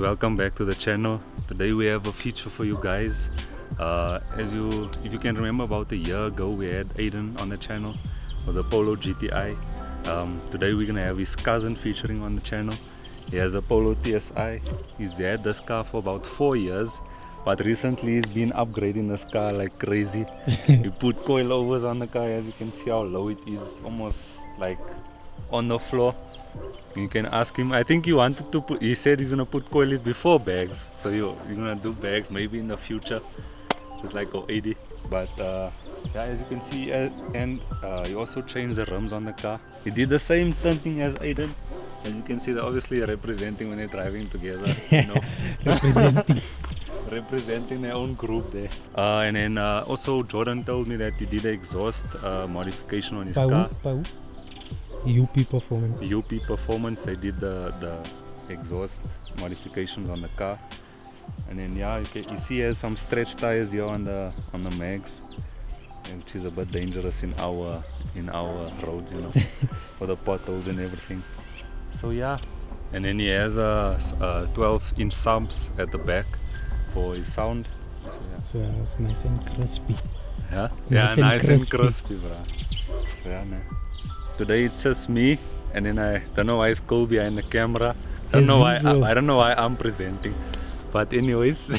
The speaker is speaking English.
welcome back to the channel. Today we have a feature for you guys. If you can remember, about a year ago we had Aiden on the channel for the Polo GTI. Today we're gonna have his cousin featuring on the channel. He has a Polo Tsi. He's had this car for about 4 years, but recently he's been upgrading this car like crazy. He put coilovers on the car. As you can see how low it is, almost like on the floor. You can ask him. I think he wanted to put, he said he's gonna put coilies before bags, so you're gonna do bags maybe in the future, just like 080. But yeah, as you can see, he also changed the rims on the car. He did the same thing as Aiden. As you can see, they're obviously representing when they're driving together, you know. Representing their own group there. And then also Jordan told me that he did an exhaust modification on his car. UP Performance. UP Performance, they did the exhaust modifications on the car. And then yeah, you see he has some stretch tires here on the mags, which is a bit dangerous in our roads, you know, for the potholes and everything. So yeah, and then he has a 12-inch subs at the back for his sound. So yeah, it's nice and crispy. Yeah, nice and crispy, bro. So yeah, man. Today it's just me, and then I don't know why it's cool behind the camera. I don't know why I'm presenting, but anyways.